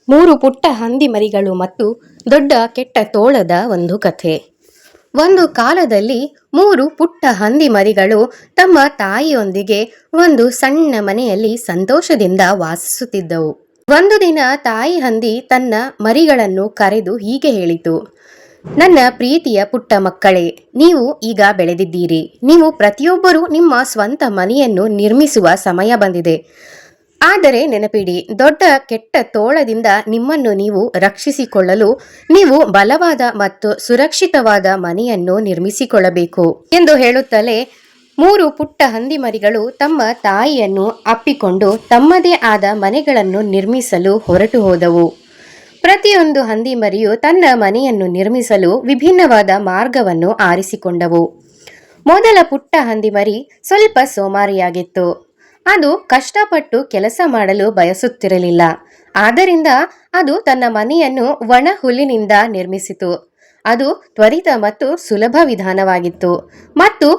ಮೂರು ಪುಟ್ಟ ಹಂದಿ ಮರಿಗಳು ಮತ್ತು ದೊಡ್ಡ ಕೆಟ್ಟ ತೋಳದ ಒಂದು ಕಥೆ. ಒಂದು ಕಾಲದಲ್ಲಿ ಮೂರು ಪುಟ್ಟ ಹಂದಿ ಮರಿಗಳು ತಮ್ಮ ತಾಯಿಯೊಂದಿಗೆ ಒಂದು ಸಣ್ಣ ಮನೆಯಲ್ಲಿ ಸಂತೋಷದಿಂದ ವಾಸಿಸುತ್ತಿದ್ದವು. ಒಂದು ದಿನ ತಾಯಿ ಹಂದಿ ತನ್ನ ಮರಿಗಳನ್ನು ಕರೆದು ಹೀಗೆ ಹೇಳಿತು: ನನ್ನ ಪ್ರೀತಿಯ ಪುಟ್ಟ ಮಕ್ಕಳೇ, ನೀವು ಈಗ ಬೆಳೆದಿದ್ದೀರಿ. ನೀವು ಪ್ರತಿಯೊಬ್ಬರೂ ನಿಮ್ಮ ಸ್ವಂತ ಮನೆಯನ್ನು ನಿರ್ಮಿಸುವ ಸಮಯ ಬಂದಿದೆ. ಆದರೆ ನೆನಪಿಡಿ, ದೊಡ್ಡ ಕೆಟ್ಟ ತೋಳದಿಂದ ನಿಮ್ಮನ್ನು ನೀವು ರಕ್ಷಿಸಿಕೊಳ್ಳಲು ನೀವು ಬಲವಾದ ಮತ್ತು ಸುರಕ್ಷಿತವಾದ ಮನೆಯನ್ನು ನಿರ್ಮಿಸಿಕೊಳ್ಳಬೇಕು ಎಂದು ಹೇಳುತ್ತಲೇ ಮೂರು ಪುಟ್ಟ ಹಂದಿಮರಿಗಳು ತಮ್ಮ ತಾಯಿಯನ್ನು ಅಪ್ಪಿಕೊಂಡು ತಮ್ಮದೇ ಆದ ಮನೆಗಳನ್ನು ನಿರ್ಮಿಸಲು ಹೊರಟು ಹೋದವು. ಪ್ರತಿಯೊಂದು ಹಂದಿಮರಿಯು ತನ್ನ ಮನೆಯನ್ನು ನಿರ್ಮಿಸಲು ವಿಭಿನ್ನವಾದ ಮಾರ್ಗವನ್ನು ಆರಿಸಿಕೊಂಡವು. ಮೊದಲ ಪುಟ್ಟ ಹಂದಿಮರಿ ಸ್ವಲ್ಪ ಸೋಮಾರಿಯಾಗಿತ್ತು. ಅದು ಕಷ್ಟಪಟ್ಟು ಕೆಲಸ ಮಾಡಲು ಬಯಸುತ್ತಿರಲಿಲ್ಲ. ಆದ್ದರಿಂದ ಅದು ತನ್ನ ಮನೆಯನ್ನು ಒಣ ಹುಲ್ಲಿನಿಂದ ನಿರ್ಮಿಸಿತು. ಅದು ತ್ವರಿತ ಮತ್ತು ಸುಲಭ ವಿಧಾನವಾಗಿತ್ತು ಮತ್ತು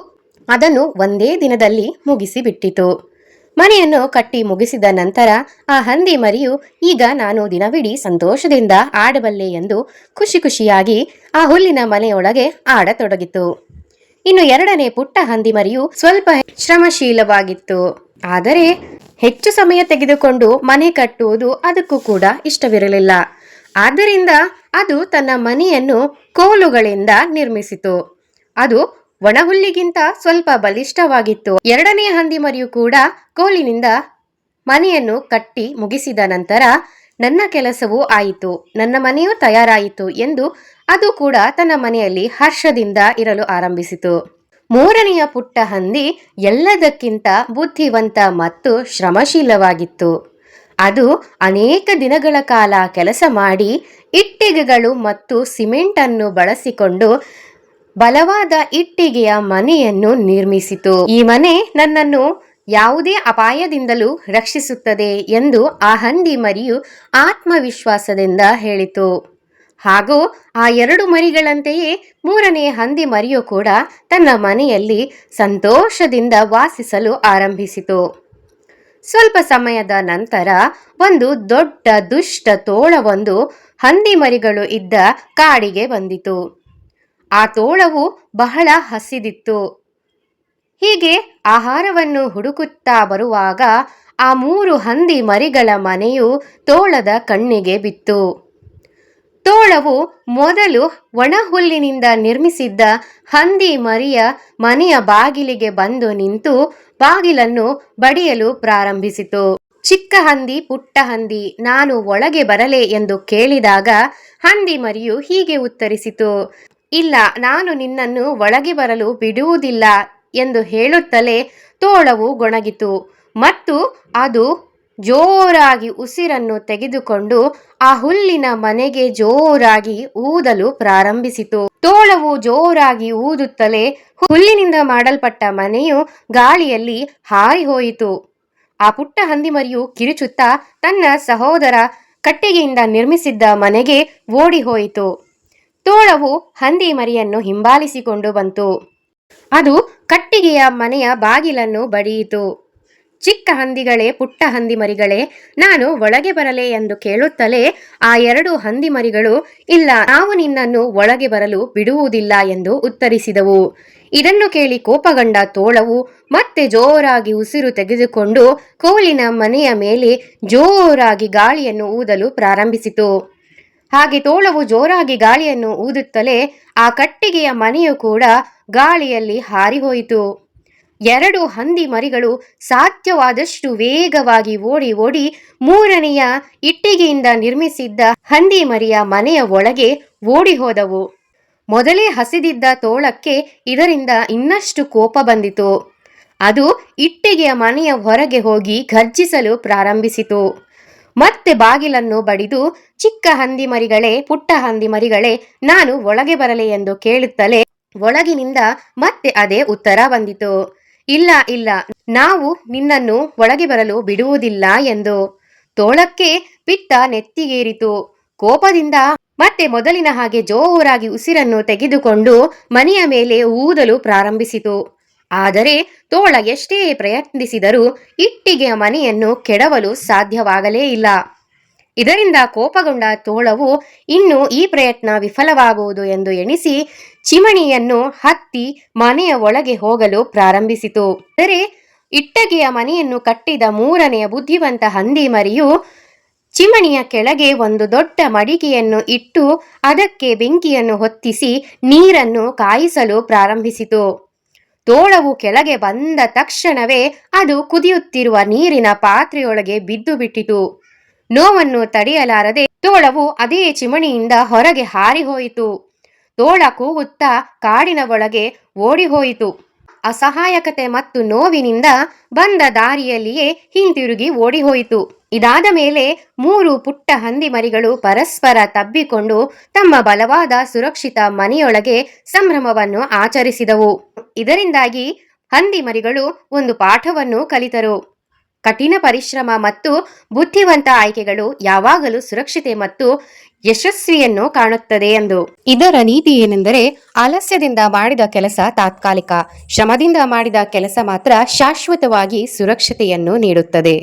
ಅದನ್ನು ಒಂದೇ ದಿನದಲ್ಲಿ ಮುಗಿಸಿಬಿಟ್ಟಿತು. ಮನೆಯನ್ನು ಕಟ್ಟಿ ಮುಗಿಸಿದ ನಂತರ ಆ ಹಂದಿ ಮರಿಯು ಈಗ ನಾನು ದಿನವಿಡೀ ಸಂತೋಷದಿಂದ ಆಡಬಲ್ಲೆ ಎಂದು ಖುಷಿಯಾಗಿ ಆ ಹುಲ್ಲಿನ ಮನೆಯೊಳಗೆ ಆಡತೊಡಗಿತು. ಇನ್ನು ಎರಡನೇ ಪುಟ್ಟ ಹಂದಿ ಮರಿಯು ಸ್ವಲ್ಪ ಶ್ರಮಶೀಲವಾಗಿತ್ತು. ಆದರೆ ಹೆಚ್ಚು ಸಮಯ ತೆಗೆದುಕೊಂಡು ಮನೆ ಕಟ್ಟುವುದು ಅದಕ್ಕೂ ಕೂಡ ಇಷ್ಟವಿರಲಿಲ್ಲ. ಆದ್ದರಿಂದ ಅದು ತನ್ನ ಮನೆಯನ್ನು ಕೋಲುಗಳಿಂದ ನಿರ್ಮಿಸಿತು. ಅದು ಒಣಹುಲ್ಲಿಗಿಂತ ಸ್ವಲ್ಪ ಬಲಿಷ್ಠವಾಗಿತ್ತು. ಎರಡನೇ ಹಂದಿ ಮರಿಯು ಕೂಡ ಕೋಲಿನಿಂದ ಮನೆಯನ್ನು ಕಟ್ಟಿ ಮುಗಿಸಿದ ನಂತರ ನನ್ನ ಕೆಲಸವೂ ಆಯಿತು, ನನ್ನ ಮನೆಯೂ ತಯಾರಾಯಿತು ಎಂದು ಅದು ಕೂಡ ತನ್ನ ಮನೆಯಲ್ಲಿ ಹರ್ಷದಿಂದ ಇರಲು ಆರಂಭಿಸಿತು. ಮೂರನೆಯ ಪುಟ್ಟ ಹಂದಿ ಎಲ್ಲದಕ್ಕಿಂತ ಬುದ್ಧಿವಂತ ಮತ್ತು ಶ್ರಮಶೀಲವಾಗಿತ್ತು. ಅದು ಅನೇಕ ದಿನಗಳ ಕಾಲ ಕೆಲಸ ಮಾಡಿ ಇಟ್ಟಿಗೆಗಳು ಮತ್ತು ಸಿಮೆಂಟನ್ನು ಬಳಸಿಕೊಂಡು ಬಲವಾದ ಇಟ್ಟಿಗೆಯ ಮನೆಯನ್ನು ನಿರ್ಮಿಸಿತು. ಈ ಮನೆ ನನ್ನನ್ನು ಯಾವುದೇ ಅಪಾಯದಿಂದಲೂ ರಕ್ಷಿಸುತ್ತದೆ ಎಂದು ಆ ಹಂದಿ ಮರಿಯು ಆತ್ಮವಿಶ್ವಾಸದಿಂದ ಹೇಳಿತು. ಹಾಗೂ ಆ ಎರಡು ಮರಿಗಳಂತೆಯೇ ಮೂರನೇ ಹಂದಿ ಮರಿಯು ಕೂಡ ತನ್ನ ಮನೆಯಲ್ಲಿ ಸಂತೋಷದಿಂದ ವಾಸಿಸಲು ಆರಂಭಿಸಿತು. ಸ್ವಲ್ಪ ಸಮಯದ ನಂತರ ಒಂದು ದೊಡ್ಡ ದುಷ್ಟ ತೋಳವೊಂದು ಹಂದಿ ಮರಿಗಳು ಇದ್ದ ಕಾಡಿಗೆ ಬಂದಿತು. ಆ ತೋಳವು ಬಹಳ ಹಸಿದಿತ್ತು. ಹೀಗೆ ಆಹಾರವನ್ನು ಹುಡುಕುತ್ತಾ ಬರುವಾಗ ಆ ಮೂರು ಹಂದಿ ಮರಿಗಳ ಮನೆಯು ತೋಳದ ಕಣ್ಣಿಗೆ ಬಿತ್ತು. ತೋಳವು ಮೊದಲು ಒಣಹುಲ್ಲಿನಿಂದ ನಿರ್ಮಿಸಿದ್ದ ಹಂದಿ ಮರಿಯ ಮನೆಯ ಬಾಗಿಲಿಗೆ ಬಂದು ನಿಂತು ಬಾಗಿಲನ್ನು ಬಡಿಯಲು ಪ್ರಾರಂಭಿಸಿತು. ಚಿಕ್ಕ ಹಂದಿ, ಪುಟ್ಟ ಹಂದಿ, ನಾನು ಒಳಗೆ ಬರಲೇ ಎಂದು ಕೇಳಿದಾಗ ಹಂದಿ ಮರಿಯು ಹೀಗೆ ಉತ್ತರಿಸಿತು: ಇಲ್ಲ, ನಾನು ನಿನ್ನನ್ನು ಒಳಗೆ ಬರಲು ಬಿಡುವುದಿಲ್ಲ ಎಂದು ಹೇಳುತ್ತಲೇ ತೋಳವು ಗೊಣಗಿತು ಮತ್ತು ಅದು ಜೋರಾಗಿ ಉಸಿರನ್ನು ತೆಗೆದುಕೊಂಡು ಆ ಹುಲ್ಲಿನ ಮನೆಗೆ ಜೋರಾಗಿ ಊದಲು ಪ್ರಾರಂಭಿಸಿತು. ತೋಳವು ಜೋರಾಗಿ ಊದುತ್ತಲೇ ಹುಲ್ಲಿನಿಂದ ಮಾಡಲ್ಪಟ್ಟ ಮನೆಯು ಗಾಳಿಯಲ್ಲಿ ಹಾರಿ ಹೋಯಿತು. ಆ ಪುಟ್ಟ ಹಂದಿ ಮರಿಯು ಕಿರುಚುತ್ತಾ ತನ್ನ ಸಹೋದರ ಕಟ್ಟಿಗೆಯಿಂದ ನಿರ್ಮಿಸಿದ್ದ ಮನೆಗೆ ಓಡಿ ಹೋಯಿತು. ತೋಳವು ಹಂದಿ ಮರಿಯನ್ನು ಹಿಂಬಾಲಿಸಿಕೊಂಡು ಬಂತು. ಅದು ಕಟ್ಟಿಗೆಯ ಮನೆಯ ಬಾಗಿಲನ್ನು ಬಡಿಯಿತು. ಚಿಕ್ಕ ಹಂದಿಗಳೇ, ಪುಟ್ಟ ಹಂದಿ ಮರಿಗಳೇ, ನಾನು ಒಳಗೆ ಬರಲೇ ಎಂದು ಕೇಳುತ್ತಲೇ ಆ ಎರಡು ಹಂದಿ ಮರಿಗಳು ಇಲ್ಲ, ನಾವು ನಿನ್ನನ್ನು ಒಳಗೆ ಬರಲು ಬಿಡುವುದಿಲ್ಲ ಎಂದು ಉತ್ತರಿಸಿದವು. ಇದನ್ನು ಕೇಳಿ ಕೋಪಗೊಂಡ ತೋಳವು ಮತ್ತೆ ಜೋರಾಗಿ ಉಸಿರು ತೆಗೆದುಕೊಂಡು ಕೋಲಿನ ಮನೆಯ ಮೇಲೆ ಜೋರಾಗಿ ಗಾಳಿಯನ್ನು ಊದಲು ಪ್ರಾರಂಭಿಸಿತು. ಹಾಗೆ ತೋಳವು ಜೋರಾಗಿ ಗಾಳಿಯನ್ನು ಊದುತ್ತಲೇ ಆ ಕಟ್ಟಿಗೆಯ ಮನೆಯು ಕೂಡ ಗಾಳಿಯಲ್ಲಿ ಹಾರಿಹೋಯಿತು. ಎರಡು ಹಂದಿ ಮರಿಗಳು ಸಾಧ್ಯವಾದಷ್ಟು ವೇಗವಾಗಿ ಓಡಿ ಮೂರನೆಯ ಇಟ್ಟಿಗೆಯಿಂದ ನಿರ್ಮಿಸಿದ್ದ ಹಂದಿ ಮರಿಯ ಮನೆಯ ಒಳಗೆ ಓಡಿ ಹೋದವು. ಮೊದಲೇ ಹಸಿದಿದ್ದ ತೋಳಕ್ಕೆ ಇದರಿಂದ ಇನ್ನಷ್ಟು ಕೋಪ ಬಂದಿತು. ಅದು ಇಟ್ಟಿಗೆಯ ಮನೆಯ ಹೊರಗೆ ಹೋಗಿ ಘರ್ಜಿಸಲು ಪ್ರಾರಂಭಿಸಿತು. ಮತ್ತೆ ಬಾಗಿಲನ್ನು ಬಡಿದು ಚಿಕ್ಕ ಹಂದಿ ಮರಿಗಳೇ, ಪುಟ್ಟ ಹಂದಿ ಮರಿಗಳೇ, ನಾನು ಒಳಗೆ ಬರಲೇ ಎಂದು ಕೇಳುತ್ತಲೇ ಒಳಗಿನಿಂದ ಮತ್ತೆ ಅದೇ ಉತ್ತರ ಬಂದಿತು: ಇಲ್ಲ ಇಲ್ಲ, ನಾವು ನಿನ್ನನ್ನು ಒಳಗೆ ಬರಲು ಬಿಡುವುದಿಲ್ಲ ಎಂದು. ತೋಳಕ್ಕೆ ಪಿತ್ತ ನೆತ್ತಿಗೇರಿತು. ಕೋಪದಿಂದ ಮತ್ತೆ ಮೊದಲಿನ ಹಾಗೆ ಜೋರಾಗಿ ಉಸಿರನ್ನು ತೆಗೆದುಕೊಂಡು ಮನೆಯ ಮೇಲೆ ಊದಲು ಪ್ರಾರಂಭಿಸಿತು. ಆದರೆ ತೋಳ ಎಷ್ಟೇ ಪ್ರಯತ್ನಿಸಿದರೂ ಇಟ್ಟಿಗೆಯ ಮನೆಯನ್ನು ಕೆಡವಲು ಸಾಧ್ಯವಾಗಲೇ ಇಲ್ಲ. ಇದರಿಂದ ಕೋಪಗೊಂಡ ತೋಳವು ಇನ್ನು ಈ ಪ್ರಯತ್ನ ವಿಫಲವಾಗುವುದು ಎಂದು ಎಣಿಸಿ ಚಿಮಣಿಯನ್ನು ಹತ್ತಿ ಮನೆಯ ಒಳಗೆ ಹೋಗಲು ಪ್ರಾರಂಭಿಸಿತು. ಆದರೆ ಇಟ್ಟಗೆಯ ಮನೆಯನ್ನು ಕಟ್ಟಿದ ಮೂರನೆಯ ಬುದ್ಧಿವಂತ ಹಂದಿ ಮರಿಯು ಚಿಮಣಿಯ ಕೆಳಗೆ ಒಂದು ದೊಡ್ಡ ಮಡಿಕೆಯನ್ನು ಇಟ್ಟು ಅದಕ್ಕೆ ಬೆಂಕಿಯನ್ನು ಹೊತ್ತಿಸಿ ನೀರನ್ನು ಕಾಯಿಸಲು ಪ್ರಾರಂಭಿಸಿತು. ತೋಳವು ಕೆಳಗೆ ಬಂದ ತಕ್ಷಣವೇ ಅದು ಕುದಿಯುತ್ತಿರುವ ನೀರಿನ ಪಾತ್ರೆಯೊಳಗೆ ಬಿದ್ದು ಬಿಟ್ಟಿತು. ನೋವನ್ನು ತಡೆಯಲಾರದೆ ತೋಳವು ಅದೇ ಚಿಮಣಿಯಿಂದ ಹೊರಗೆ ಹಾರಿಹೋಯಿತು. ತೋಳ ಕೂಗುತ್ತಾ ಕಾಡಿನ ಒಳಗೆ ಓಡಿಹೋಯಿತು. ಅಸಹಾಯಕತೆ ಮತ್ತು ನೋವಿನಿಂದ ಬಂದ ದಾರಿಯಲ್ಲಿಯೇ ಹಿಂತಿರುಗಿ ಓಡಿಹೋಯಿತು. ಇದಾದ ಮೇಲೆ 3 ಪುಟ್ಟ ಹಂದಿ ಮರಿಗಳು ಪರಸ್ಪರ ತಬ್ಬಿಕೊಂಡು ತಮ್ಮ ಬಲವಾದ ಸುರಕ್ಷಿತ ಮನೆಯೊಳಗೆ ಸಂಭ್ರಮವನ್ನು ಆಚರಿಸಿದವು. ಇದರಿಂದಾಗಿ ಹಂದಿ ಮರಿಗಳು ಒಂದು ಪಾಠವನ್ನು ಕಲಿತರು. ಕಠಿಣ ಪರಿಶ್ರಮ ಮತ್ತು ಬುದ್ಧಿವಂತ ಆಯ್ಕೆಗಳು ಯಾವಾಗಲೂ ಸುರಕ್ಷತೆ ಮತ್ತು ಯಶಸ್ವಿಯನ್ನು ಕಾಣುತ್ತದೆ ಎಂದು. ಇದರ ನೀತಿ ಏನೆಂದರೆ, ಆಲಸ್ಯದಿಂದ ಮಾಡಿದ ಕೆಲಸ ತಾತ್ಕಾಲಿಕ, ಶ್ರಮದಿಂದ ಮಾಡಿದ ಕೆಲಸ ಮಾತ್ರ ಶಾಶ್ವತವಾಗಿ ಸುರಕ್ಷತೆಯನ್ನು ನೀಡುತ್ತದೆ.